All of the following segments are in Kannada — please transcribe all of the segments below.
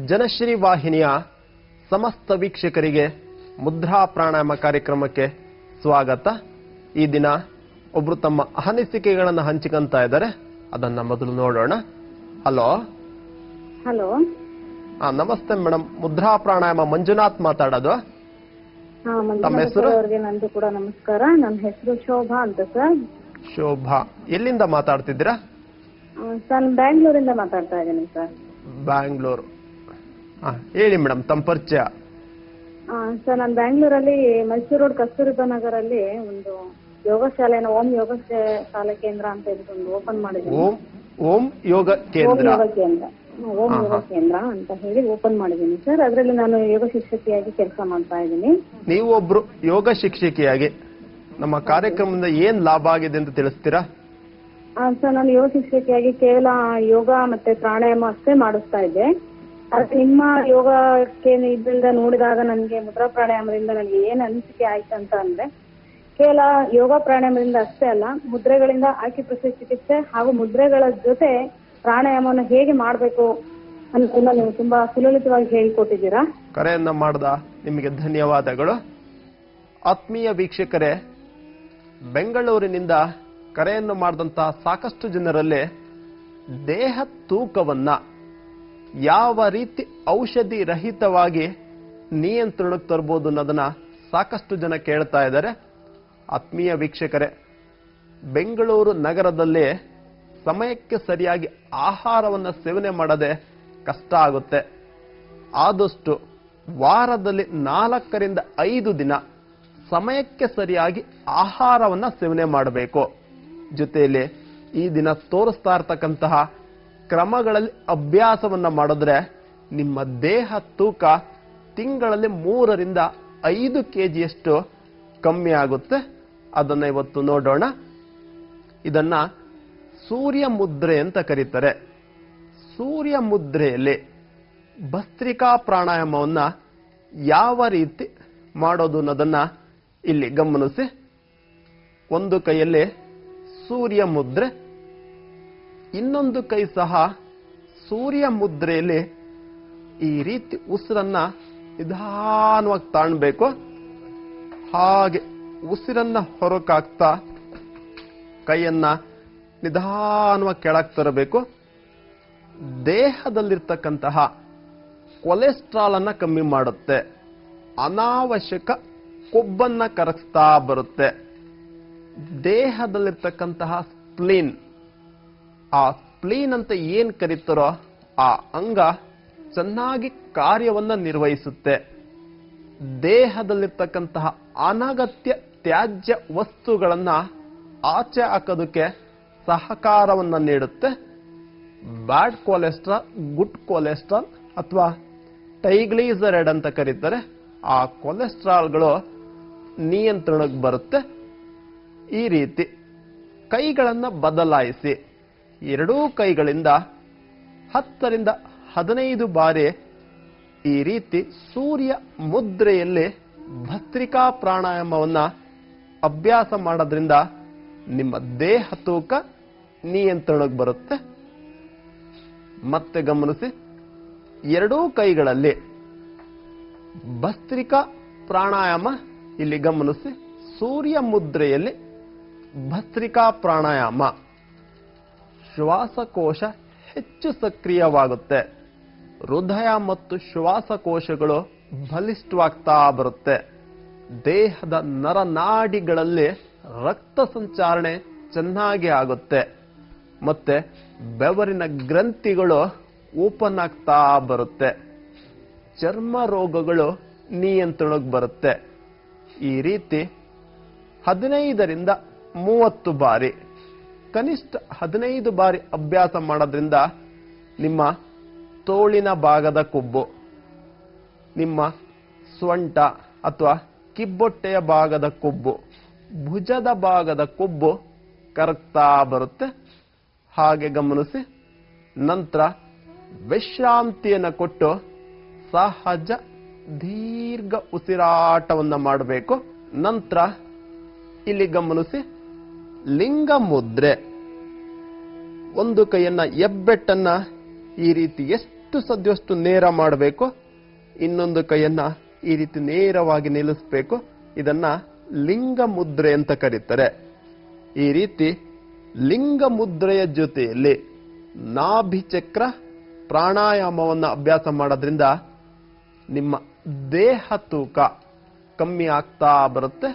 ಜನಶ್ರೀ ವಾಹಿನಿಯ ಸಮಸ್ತ ವೀಕ್ಷಕರಿಗೆ ಮುದ್ರಾ ಪ್ರಾಣಾಯಾಮ ಕಾರ್ಯಕ್ರಮಕ್ಕೆ ಸ್ವಾಗತ. ಈ ದಿನ ಒಬ್ರು ತಮ್ಮ ಅನಿಸಿಕೆಗಳನ್ನು ಹಂಚಿಕೊಂತ ಇದ್ದಾರೆ, ಅದನ್ನ ಮೊದಲು ನೋಡೋಣ. Hello hello. ನಮಸ್ತೆ ಮೇಡಮ್, ಮುದ್ರಾ ಪ್ರಾಣಾಯಾಮ ಮಂಜುನಾಥ್ ಮಾತಾಡೋದು. ತಮ್ಮ ಹೆಸರು? ನಂದು ಕೂಡ ನಮಸ್ಕಾರ. ನನ್ನ ಹೆಸರು ಶೋಭಾ ಅಂತ ಸರ್. ಶೋಭಾ, ಎಲ್ಲಿಂದ ಮಾತಾಡ್ತಿದ್ದೀರಾ? ನಾನು ಬ್ಯಾಂಗ್ಳೂರಿಂದ ಮಾತಾಡ್ತಾ ಇದ್ದೀನಿ ಸರ್. ಬ್ಯಾಂಗ್ಳೂರು. ಹೇಳಿ ಮೇಡಮ್, ತಮ್ಮ ಪರಿಚಯ. ಸರ್, ನಾನು ಬ್ಯಾಂಗ್ಳೂರಲ್ಲಿ ಮೈಸೂರು ರೋಡ್ ಕಸ್ತೂರಿಬಾ ನಗರಲ್ಲಿ ಒಂದು ಯೋಗ ಶಾಲೆನ ಓಂ ಯೋಗ ಶಾಲೆ ಕೇಂದ್ರ ಅಂತ ಒಂದು ಓಪನ್ ಮಾಡಿದ್ದೀನಿ. ಓಂ ಯೋಗ ಕೇಂದ್ರ ಓಂ ಯೋಗ ಕೇಂದ್ರ ಅಂತ ಹೇಳಿ ಓಪನ್ ಮಾಡಿದ್ದೀನಿ ಸರ್. ಅದರಲ್ಲಿ ನಾನು ಯೋಗ ಶಿಕ್ಷಕಿಯಾಗಿ ಕೆಲಸ ಮಾಡ್ತಾ ಇದ್ದೀನಿ. ನೀವು ಒಬ್ರು ಯೋಗ ಶಿಕ್ಷಕಿಯಾಗಿ ನಮ್ಮ ಕಾರ್ಯಕ್ರಮದಿಂದ ಏನ್ ಲಾಭ ಆಗಿದೆ ಅಂತ ತಿಳಿಸ್ತೀರಾ? ಸರ್, ನಾನು ಯೋಗ ಶಿಕ್ಷಕಿಯಾಗಿ ಕೇವಲ ಯೋಗ ಮತ್ತೆ ಪ್ರಾಣಾಯಾಮ ಅಷ್ಟೇ ಮಾಡಿಸ್ತಾ ಇದ್ದೆ. ಆದ್ರೆ ನಿಮ್ಮ ಯೋಗಕ್ಕೆ ಇದರಿಂದ ನೋಡಿದಾಗ ನನಗೆ ಮುದ್ರಾ ಪ್ರಾಣಾಯಾಮದಿಂದ ನನಗೆ ಏನ್ ಅನಿಸಿಕೆ ಆಯ್ತು ಅಂತ ಅಂದ್ರೆ, ಕೇವಲ ಯೋಗ ಪ್ರಾಣಾಯಾಮದಿಂದ ಅಷ್ಟೇ ಅಲ್ಲ, ಮುದ್ರೆಗಳಿಂದ ಆಕ್ಯುಪ್ರೆಷರ್ ಚಿಕಿತ್ಸೆ ಹಾಗೂ ಮುದ್ರೆಗಳ ಜೊತೆ ಪ್ರಾಣಾಯಾಮವನ್ನು ಹೇಗೆ ಮಾಡಬೇಕು ಅನ್ನೋದನ್ನ ನೀವು ತುಂಬಾ ಸುಲಲಿತವಾಗಿ ಹೇಳಿಕೊಟ್ಟಿದ್ದೀರಾ. ಕರೆಯನ್ನ ಮಾಡ್ದ ನಿಮಗೆ ಧನ್ಯವಾದಗಳು. ಆತ್ಮೀಯ ವೀಕ್ಷಕರೇ, ಬೆಂಗಳೂರಿನಿಂದ ಕರೆಯನ್ನು ಮಾಡಿದಂತಹ ಸಾಕಷ್ಟು ಜನರಲ್ಲಿ ದೇಹ ತೂಕವನ್ನ ಯಾವ ರೀತಿ ಔಷಧಿ ರಹಿತವಾಗಿ ನಿಯಂತ್ರಣಕ್ಕೆ ತರಬಹುದು ಅನ್ನೋದನ್ನ ಸಾಕಷ್ಟು ಜನ ಕೇಳ್ತಾ ಇದ್ದಾರೆ. ಆತ್ಮೀಯ ವೀಕ್ಷಕರೇ, ಬೆಂಗಳೂರು ನಗರದಲ್ಲಿ ಸಮಯಕ್ಕೆ ಸರಿಯಾಗಿ ಆಹಾರವನ್ನು ಸೇವನೆ ಮಾಡದೆ ಕಷ್ಟ ಆಗುತ್ತೆ. ಆದಷ್ಟು ವಾರದಲ್ಲಿ 4 ರಿಂದ 5 ದಿನ ಸಮಯಕ್ಕೆ ಸರಿಯಾಗಿ ಆಹಾರವನ್ನ ಸೇವನೆ ಮಾಡಬೇಕು. ಜೊತೆಯಲ್ಲಿ ಈ ದಿನ ತೋರಿಸ್ತಾ ಇರತಕ್ಕಂತಹ ಕ್ರಮಗಳಲ್ಲಿ ಅಭ್ಯಾಸವನ್ನ ಮಾಡಿದ್ರೆ ನಿಮ್ಮ ದೇಹ ತೂಕ ತಿಂಗಳಲ್ಲಿ 3 ರಿಂದ 5 ಕೆಜಿಯಷ್ಟು ಕಮ್ಮಿ ಆಗುತ್ತೆ. ಅದನ್ನ ಇವತ್ತು ನೋಡೋಣ. ಇದನ್ನ ಸೂರ್ಯ ಮುದ್ರೆ ಅಂತ ಕರೀತಾರೆ. ಸೂರ್ಯ ಮುದ್ರೆಯಲ್ಲಿ ಭಸ್ತ್ರಿಕಾ ಪ್ರಾಣಾಯಾಮವನ್ನ ಯಾವ ರೀತಿ ಮಾಡೋದು ಅನ್ನೋದನ್ನ ಇಲ್ಲಿ ಗಮನಿಸಿ. ಒಂದು ಕೈಯಲ್ಲಿ ಸೂರ್ಯ ಮುದ್ರೆ, ಇನ್ನೊಂದು ಕೈ ಸಹ ಸೂರ್ಯ ಮುದ್ರೆಯಲ್ಲಿ ಈ ರೀತಿ ಉಸಿರನ್ನ ನಿಧಾನವಾಗಿ ತಾಣಬೇಕು. ಹಾಗೆ ಉಸಿರನ್ನ ಹೊರಕಾಗ್ತಾ ಕೈಯನ್ನ ನಿಧಾನವಾಗಿ ಕೆಳಗೆ ತರಬೇಕು. ದೇಹದಲ್ಲಿರ್ತಕ್ಕಂತಹ ಕೊಲೆಸ್ಟ್ರಾಲ್ ಅನ್ನ ಕಮ್ಮಿ ಮಾಡುತ್ತೆ, ಅನಾವಶ್ಯಕ ಕೊಬ್ಬನ್ನ ಕರಗಿಸ್ತಾ ಬರುತ್ತೆ. ದೇಹದಲ್ಲಿರ್ತಕ್ಕಂತಹ ಸ್ಪ್ಲೀನ್, ಆ ಸ್ಪ್ಲೀನ್ ಅಂತ ಏನ್ ಕರೀತಾರೋ ಆ ಅಂಗ ಚೆನ್ನಾಗಿ ಕಾರ್ಯವನ್ನ ನಿರ್ವಹಿಸುತ್ತೆ. ದೇಹದಲ್ಲಿರ್ತಕ್ಕಂತಹ ಅನಗತ್ಯ ತ್ಯಾಜ್ಯ ವಸ್ತುಗಳನ್ನ ಆಚೆ ಹಾಕೋದಕ್ಕೆ ಸಹಕಾರವನ್ನ ನೀಡುತ್ತೆ. ಬ್ಯಾಡ್ ಕೊಲೆಸ್ಟ್ರಾಲ್, ಗುಡ್ ಕೊಲೆಸ್ಟ್ರಾಲ್ ಅಥವಾ ಟ್ರೈಗ್ಲಿಸರೈಡ್ ಅಂತ ಕರೀತಾರೆ, ಆ ಕೊಲೆಸ್ಟ್ರಾಲ್ಗಳು ನಿಯಂತ್ರಣಕ್ಕೆ ಬರುತ್ತೆ. ಈ ರೀತಿ ಕೈಗಳನ್ನ ಬದಲಾಯಿಸಿ ಎರಡೂ ಕೈಗಳಿಂದ 10 ರಿಂದ 15 ಬಾರಿ ಈ ರೀತಿ ಸೂರ್ಯ ಮುದ್ರೆಯಲ್ಲಿ ಭಸ್ತ್ರಿಕಾ ಪ್ರಾಣಾಯಾಮವನ್ನ ಅಭ್ಯಾಸ ಮಾಡೋದ್ರಿಂದ ನಿಮ್ಮ ದೇಹ ತೂಕ ನಿಯಂತ್ರಣಕ್ಕೆ ಬರುತ್ತೆ. ಮತ್ತೆ ಗಮನಿಸಿ, ಎರಡೂ ಕೈಗಳಲ್ಲಿ ಭಸ್ತ್ರಿಕಾ ಪ್ರಾಣಾಯಾಮ ಇಲ್ಲಿ ಗಮನಿಸಿ. ಸೂರ್ಯ ಮುದ್ರೆಯಲ್ಲಿ ಭಸ್ತ್ರಿಕಾ ಪ್ರಾಣಾಯಾಮ ಶ್ವಾಸಕೋಶ ಹೆಚ್ಚು ಸಕ್ರಿಯವಾಗುತ್ತೆ. ಹೃದಯ ಮತ್ತು ಶ್ವಾಸಕೋಶಗಳು ಬಲಿಷ್ಠವಾಗ್ತಾ ಬರುತ್ತೆ. ದೇಹದ ನರನಾಡಿಗಳಲ್ಲಿ ರಕ್ತ ಸಂಚಾರಣೆ ಚೆನ್ನಾಗಿ ಆಗುತ್ತೆ. ಮತ್ತೆ ಬೆವರಿನ ಗ್ರಂಥಿಗಳು ಓಪನ್ ಆಗ್ತಾ ಬರುತ್ತೆ. ಚರ್ಮ ರೋಗಗಳು ನಿಯಂತ್ರಣಕ್ಕೆ ಬರುತ್ತೆ. ಈ ರೀತಿ 15 ರಿಂದ 30 ಬಾರಿ, ಕನಿಷ್ಠ 15 ಬಾರಿ ಅಭ್ಯಾಸ ಮಾಡೋದ್ರಿಂದ ನಿಮ್ಮ ತೋಳಿನ ಭಾಗದ ಕೊಬ್ಬು, ನಿಮ್ಮ ಸೊಂಟ ಅಥವಾ ಕಿಬ್ಬೊಟ್ಟೆಯ ಭಾಗದ ಕೊಬ್ಬು, ಭುಜದ ಭಾಗದ ಕೊಬ್ಬು ಕರಗ್ತಾ ಬರುತ್ತೆ. ಹಾಗೆ ಗಮನಿಸಿ. ನಂತರ ವಿಶ್ರಾಂತಿಯನ್ನು ಕೊಟ್ಟು ಸಹಜ ದೀರ್ಘ ಉಸಿರಾಟವನ್ನ ಮಾಡಬೇಕು. ನಂತರ ಇಲ್ಲಿ ಗಮನಿಸಿ, ಲಿಂಗ ಮುದ್ರೆ. ಒಂದು ಕೈಯನ್ನ ಹೆಬ್ಬೆಟ್ಟನ್ನ ಈ ರೀತಿ ಎಷ್ಟು ಸಾಧ್ಯವಷ್ಟು ನೇರ ಮಾಡಬೇಕು. ಇನ್ನೊಂದು ಕೈಯನ್ನ ಈ ರೀತಿ ನೇರವಾಗಿ ನಿಲ್ಲಿಸಬೇಕು. ಇದನ್ನ ಲಿಂಗ ಮುದ್ರೆ ಅಂತ ಕರೀತಾರೆ. ಈ ರೀತಿ ಲಿಂಗ ಮುದ್ರೆಯ ಜೊತೆಯಲ್ಲಿ ನಾಭಿಚಕ್ರ ಪ್ರಾಣಾಯಾಮವನ್ನ ಅಭ್ಯಾಸ ಮಾಡೋದ್ರಿಂದ ನಿಮ್ಮ ದೇಹ ತೂಕ ಕಮ್ಮಿ ಆಗ್ತಾ ಬರುತ್ತೆ.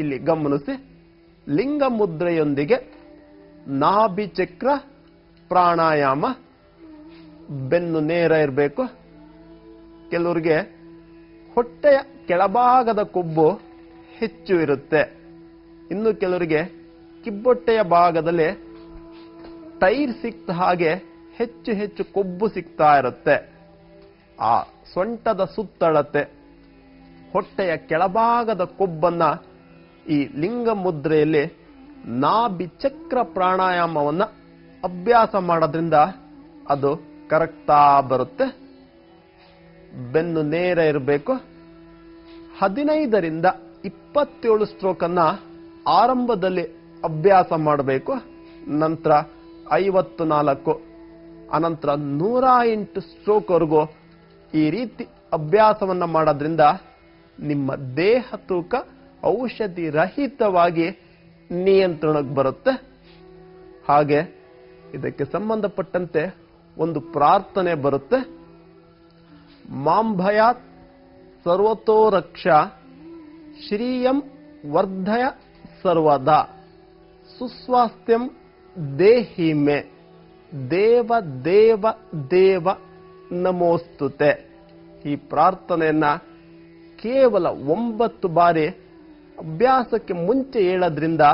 ಇಲ್ಲಿ ಗಮನಿಸಿ, ಲಿಂಗ ಮುದ್ರೆಯೊಂದಿಗೆ ನಾಭಿಚಕ್ರ ಪ್ರಾಣಾಯಾಮ. ಬೆನ್ನು ನೇರ ಇರಬೇಕು. ಕೆಲವರಿಗೆ ಹೊಟ್ಟೆಯ ಕೆಳಭಾಗದ ಕೊಬ್ಬು ಹೆಚ್ಚು ಇರುತ್ತೆ. ಇನ್ನು ಕೆಲವರಿಗೆ ಕಿಬ್ಬೊಟ್ಟೆಯ ಭಾಗದಲ್ಲಿ ಟೈರ್ ಸಿಕ್ತ ಹಾಗೆ ಹೆಚ್ಚು ಹೆಚ್ಚು ಕೊಬ್ಬು ಸಿಗ್ತಾ ಇರುತ್ತೆ. ಆ ಸೊಂಟದ ಸುತ್ತಳತೆ, ಹೊಟ್ಟೆಯ ಕೆಳಭಾಗದ ಕೊಬ್ಬನ್ನ ಈ ಲಿಂಗ ಮುದ್ರೆಯಲ್ಲಿ ನಾಭಿಚಕ್ರ ಪ್ರಾಣಾಯಾಮವನ್ನ ಅಭ್ಯಾಸ ಮಾಡೋದ್ರಿಂದ ಅದು ಕರಗ್ತಾ ಬರುತ್ತೆ. ಬೆನ್ನು ನೇರ ಇರಬೇಕು. 15ರಿಂದ 27 ಸ್ಟ್ರೋಕ್ ಅನ್ನ ಆರಂಭದಲ್ಲಿ ಅಭ್ಯಾಸ ಮಾಡಬೇಕು. ನಂತರ 54, ಅನಂತರ 108 ಸ್ಟ್ರೋಕ್ ವರೆಗೂ ಈ ರೀತಿ ಅಭ್ಯಾಸವನ್ನ ಮಾಡೋದ್ರಿಂದ ನಿಮ್ಮ ದೇಹ ತೂಕ ಔಷಧಿ ರಹಿತವಾಗಿ ನಿಯಂತ್ರಣಕ್ಕೆ ಬರುತ್ತೆ. ಹಾಗೆ ಇದಕ್ಕೆ ಸಂಬಂಧಪಟ್ಟಂತೆ ಒಂದು ಪ್ರಾರ್ಥನೆ ಬರುತ್ತೆ. ಮಾಂಭಯಾತ್ ಸರ್ವತೋ ರಕ್ಷ ಶ್ರೀಯಂ ವರ್ಧಯ ಸರ್ವದಾ ಸುಸ್ವಾಸ್ಥ್ಯಂ ದೇಹಿ ಮೇ ದೇವ ದೇವ ದೇವ ನಮೋಸ್ತುತೆ. ಈ ಪ್ರಾರ್ಥನೆಯನ್ನ ಕೇವಲ 9 ಬಾರಿ ಅಭ್ಯಾಸಕ್ಕೆ ಮುಂಚೆ ಹೇಳೋದ್ರಿಂದ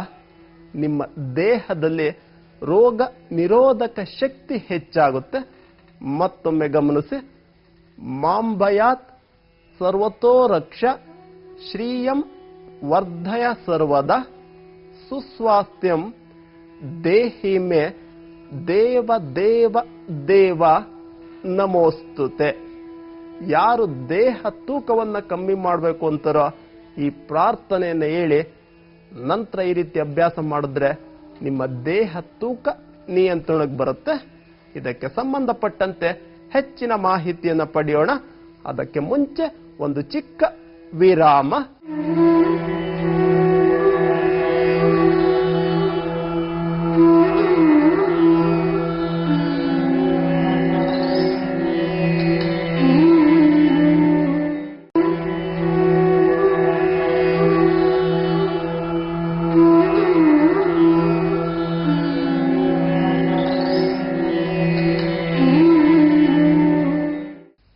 ನಿಮ್ಮ ದೇಹದಲ್ಲಿ ರೋಗ ನಿರೋಧಕ ಶಕ್ತಿ ಹೆಚ್ಚಾಗುತ್ತೆ. ಮತ್ತೊಮ್ಮೆ ಗಮನಿಸಿ, ಮಾಂಭಯಾತ್ ಸರ್ವತೋ ರಕ್ಷ ಶ್ರೀಯಂ ವರ್ಧಯ ಸರ್ವದಾ ಸುಸ್ವಾಸ್ಥ್ಯಂ ದೇಹಿ ಮೇ ದೇವ ದೇವ ದೇವ ನಮೋಸ್ತುತೆ. ಯಾರು ದೇಹ ತೂಕವನ್ನ ಕಮ್ಮಿ ಮಾಡಬೇಕು ಅಂತಾರೋ ಈ ಪ್ರಾರ್ಥನೆಯನ್ನು ಹೇಳಿ ನಂತರ ಈ ರೀತಿ ಅಭ್ಯಾಸ ಮಾಡಿದ್ರೆ ನಿಮ್ಮ ದೇಹ ತೂಕ ನಿಯಂತ್ರಣಕ್ಕೆ ಬರುತ್ತೆ. ಇದಕ್ಕೆ ಸಂಬಂಧಪಟ್ಟಂತೆ ಹೆಚ್ಚಿನ ಮಾಹಿತಿಯನ್ನು ಪಡೆಯೋಣ. ಅದಕ್ಕೆ ಮುಂಚೆ ಒಂದು ಚಿಕ್ಕ ವಿರಾಮ.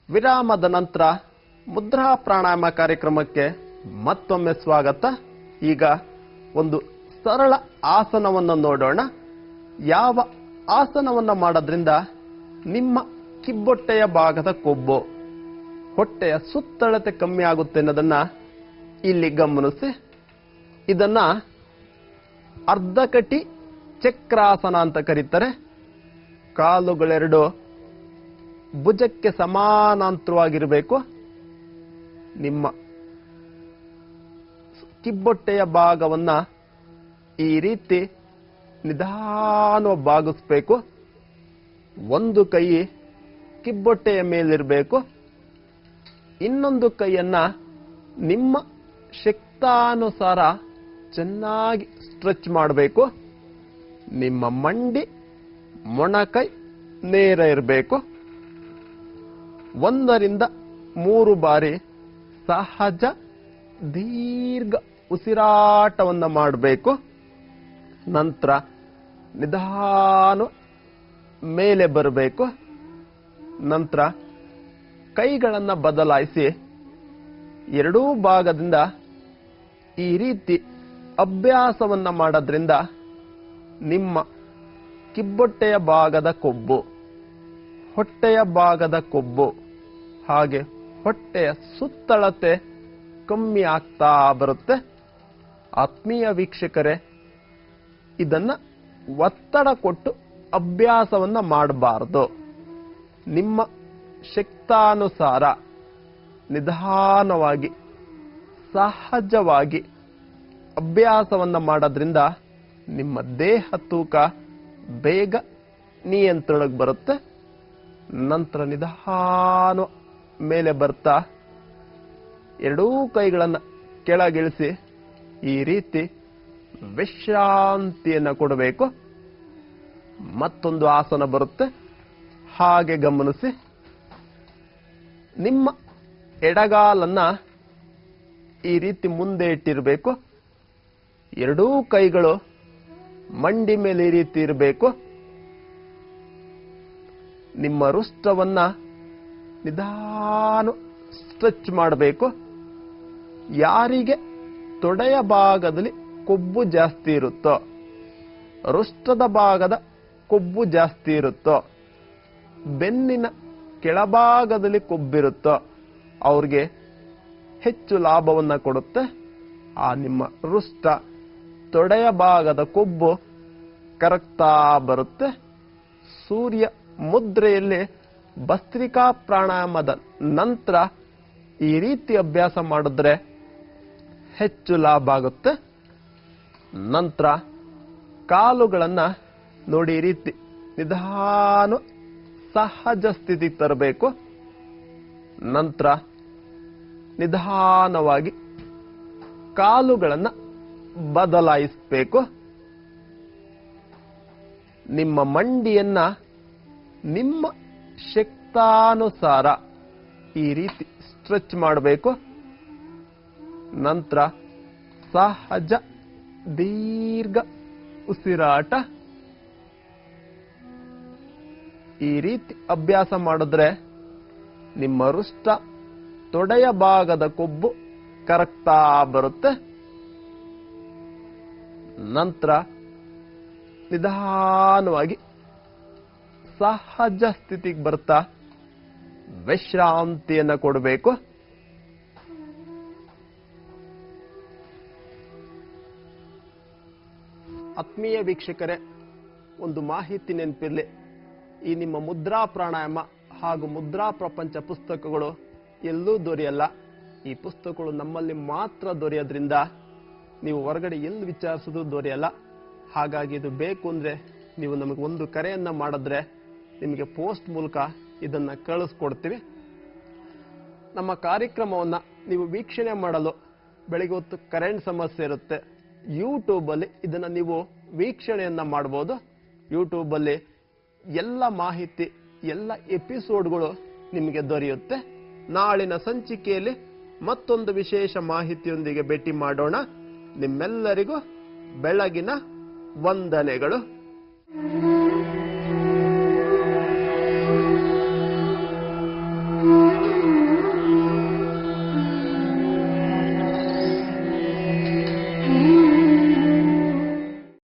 ವಿರಾಮದ ನಂತರ ಮುದ್ರಾ ಪ್ರಾಣಾಯಾಮ ಕಾರ್ಯಕ್ರಮಕ್ಕೆ ಮತ್ತೊಮ್ಮೆ ಸ್ವಾಗತ. ಈಗ ಒಂದು ಸರಳ ಆಸನವನ್ನು ನೋಡೋಣ. ಯಾವ ಆಸನವನ್ನು ಮಾಡೋದ್ರಿಂದ ನಿಮ್ಮ ಕಿಬ್ಬೊಟ್ಟೆಯ ಭಾಗದ ಕೊಬ್ಬು, ಹೊಟ್ಟೆಯ ಸುತ್ತಳತೆ ಕಮ್ಮಿ ಆಗುತ್ತೆ ಅನ್ನೋದನ್ನ ಇಲ್ಲಿ ಗಮನಿಸಿ. ಇದನ್ನ ಅರ್ಧಕಟಿ ಚಕ್ರಾಸನ ಅಂತ ಕರೀತಾರೆ. ಕಾಲುಗಳೆರಡು ಭುಜಕ್ಕೆ ಸಮಾನಾಂತರವಾಗಿರಬೇಕು. ನಿಮ್ಮ ಕಿಬ್ಬೊಟ್ಟೆಯ ಭಾಗವನ್ನ ಈ ರೀತಿ ನಿಧಾನವಾಗಿ ಬಾಗಿಸ್ಬೇಕು. ಒಂದು ಕೈ ಕಿಬ್ಬೊಟ್ಟೆಯ ಮೇಲಿರಬೇಕು. ಇನ್ನೊಂದು ಕೈಯನ್ನ ನಿಮ್ಮ ಶಕ್ತಾನುಸಾರ ಚೆನ್ನಾಗಿ ಸ್ಟ್ರೆಚ್ ಮಾಡಬೇಕು. ನಿಮ್ಮ ಮಂಡಿ, ಮೊಣಕೈ ನೇರ ಇರಬೇಕು. 1 ರಿಂದ 3 ಬಾರಿ ಸಹಜ ದೀರ್ಘ ಉಸಿರಾಟವನ್ನು ಮಾಡಬೇಕು. ನಂತರ ನಿಧಾನ ಮೇಲೆ ಬರಬೇಕು. ನಂತರ ಕೈಗಳನ್ನು ಬದಲಾಯಿಸಿ ಎರಡೂ ಭಾಗದಿಂದ ಈ ರೀತಿ ಅಭ್ಯಾಸವನ್ನ ಮಾಡೋದ್ರಿಂದ ನಿಮ್ಮ ಕಿಬ್ಬೊಟ್ಟೆಯ ಭಾಗದ ಕೊಬ್ಬು, ಹೊಟ್ಟೆಯ ಭಾಗದ ಕೊಬ್ಬು ಹಾಗೆ ಹೊಟ್ಟೆಯ ಸುತ್ತಳತೆ ಕಮ್ಮಿ ಆಗ್ತಾ ಬರುತ್ತೆ. ಆತ್ಮೀಯ ವೀಕ್ಷಕರೇ, ಇದನ್ನ ಒತ್ತಡ ಕೊಟ್ಟು ಅಭ್ಯಾಸವನ್ನ ಮಾಡಬಾರದು. ನಿಮ್ಮ ಶಕ್ತಾನುಸಾರ ನಿಧಾನವಾಗಿ ಸಹಜವಾಗಿ ಅಭ್ಯಾಸವನ್ನ ಮಾಡೋದ್ರಿಂದ ನಿಮ್ಮ ದೇಹ ತೂಕ ಬೇಗ ನಿಯಂತ್ರಣಕ್ಕೆ ಬರುತ್ತೆ. ನಂತರ ನಿಧಾನ ಮೇಲೆ ಬರ್ತಾ ಎರಡೂ ಕೈಗಳನ್ನ ಕೆಳಗಿಳಿಸಿ ಈ ರೀತಿ ವಿಶ್ರಾಂತಿಯನ್ನ ಕೊಡಬೇಕು. ಮತ್ತೊಂದು ಆಸನ ಬರುತ್ತೆ, ಹಾಗೆ ಗಮನಿಸಿ. ನಿಮ್ಮ ಎಡಗಾಲನ್ನ ಈ ರೀತಿ ಮುಂದೆ ಇಟ್ಟಿರಬೇಕು. ಎರಡೂ ಕೈಗಳು ಮಂಡಿ ಮೇಲೆ ಈ ರೀತಿ ಇರಬೇಕು. ನಿಮ್ಮ ವೃಷ್ಟವನ್ನ ನಿಧಾನ ಸ್ಟ್ರೆಚ್ ಮಾಡಬೇಕು. ಯಾರಿಗೆ ತೊಡೆಯ ಭಾಗದಲ್ಲಿ ಕೊಬ್ಬು ಜಾಸ್ತಿ ಇರುತ್ತೋ, ವೃಷ್ಟದ ಭಾಗದ ಕೊಬ್ಬು ಜಾಸ್ತಿ ಇರುತ್ತೋ, ಬೆನ್ನಿನ ಕೆಳಭಾಗದಲ್ಲಿ ಕೊಬ್ಬಿರುತ್ತೋ ಅವ್ರಿಗೆ ಹೆಚ್ಚು ಲಾಭವನ್ನ ಕೊಡುತ್ತೆ. ಆ ನಿಮ್ಮ ವೃಷ್ಟ ತೊಡೆಯ ಭಾಗದ ಕೊಬ್ಬು ಕರಗ್ತಾ ಬರುತ್ತೆ. ಸೂರ್ಯ ಮುದ್ರೆಯಲ್ಲಿ ಭಸ್ತ್ರಿಕಾ ಪ್ರಾಣಾಯಾಮದ ನಂತರ ಈ ರೀತಿ ಅಭ್ಯಾಸ ಮಾಡಿದ್ರೆ ಹೆಚ್ಚು ಲಾಭ ಆಗುತ್ತೆ. ನಂತರ ಕಾಲುಗಳನ್ನ ನೋಡಿ ಈ ರೀತಿ ನಿಧಾನ ಸಹಜ ಸ್ಥಿತಿಗೆ ತರಬೇಕು. ನಂತರ ನಿಧಾನವಾಗಿ ಕಾಲುಗಳನ್ನ ಬದಲಾಯಿಸಬೇಕು. ನಿಮ್ಮ ಮಂಡಿಯನ್ನ ನಿಮ್ಮ ಶಕ್ತಾನುಸಾರ ಈ ರೀತಿ ಸ್ಟ್ರೆಚ್ ಮಾಡಬೇಕು. ನಂತರ ಸಹಜ ದೀರ್ಘ ಉಸಿರಾಟ. ಈ ರೀತಿ ಅಭ್ಯಾಸ ಮಾಡಿದ್ರೆ ನಿಮ್ಮ ವೃಷ್ಟ ತೊಡೆಯ ಭಾಗದ ಕೊಬ್ಬು ಕರಗ್ತಾ ಬರುತ್ತೆ. ನಂತರ ನಿಧಾನವಾಗಿ ಸಹಜ ಸ್ಥಿತಿಗೆ ಬರ್ತಾ ವಿಶ್ರಾಂತಿಯನ್ನ ಕೊಡಬೇಕು. ಆತ್ಮೀಯ ವೀಕ್ಷಕರೇ, ಒಂದು ಮಾಹಿತಿ ನೆನಪಿರಲಿ. ಈ ನಿಮ್ಮ ಮುದ್ರಾ ಪ್ರಾಣಾಯಾಮ ಹಾಗೂ ಮುದ್ರಾ ಪ್ರಪಂಚ ಪುಸ್ತಕಗಳು ಎಲ್ಲೂ ದೊರೆಯಲ್ಲ. ಈ ಪುಸ್ತಕಗಳು ನಮ್ಮಲ್ಲಿ ಮಾತ್ರ ದೊರೆಯೋದ್ರಿಂದ ನೀವು ಹೊರಗಡೆ ಎಲ್ಲಿ ವಿಚಾರಿಸೋದು ದೊರೆಯಲ್ಲ. ಹಾಗಾಗಿ ಇದು ಬೇಕು ಅಂದ್ರೆ ನೀವು ನಮಗೆ ಒಂದು ಕರೆಯನ್ನ ಮಾಡಿದ್ರೆ ನಿಮಗೆ ಪೋಸ್ಟ್ ಮೂಲಕ ಇದನ್ನ ಕಳಿಸ್ಕೊಡ್ತೀವಿ. ನಮ್ಮ ಕಾರ್ಯಕ್ರಮವನ್ನ ನೀವು ವೀಕ್ಷಣೆ ಮಾಡಲು ಬೆಳಿಗ್ಗೆ ಹೊತ್ತು ಕರೆಂಟ್ ಸಮಸ್ಯೆ ಇರುತ್ತೆ. ಯೂಟ್ಯೂಬ್ ಅಲ್ಲಿ ಇದನ್ನ ನೀವು ವೀಕ್ಷಣೆಯನ್ನ ಮಾಡಬಹುದು. ಯೂಟ್ಯೂಬ್ ಅಲ್ಲಿ ಎಲ್ಲ ಮಾಹಿತಿ, ಎಲ್ಲ ಎಪಿಸೋಡ್ಗಳು ನಿಮಗೆ ದೊರೆಯುತ್ತೆ. ನಾಳಿನ ಸಂಚಿಕೆಯಲ್ಲಿ ಮತ್ತೊಂದು ವಿಶೇಷ ಮಾಹಿತಿಯೊಂದಿಗೆ ಭೇಟಿ ಮಾಡೋಣ. ನಿಮ್ಮೆಲ್ಲರಿಗೂ ಬೆಳಗಿನ ವಂದನೆಗಳು.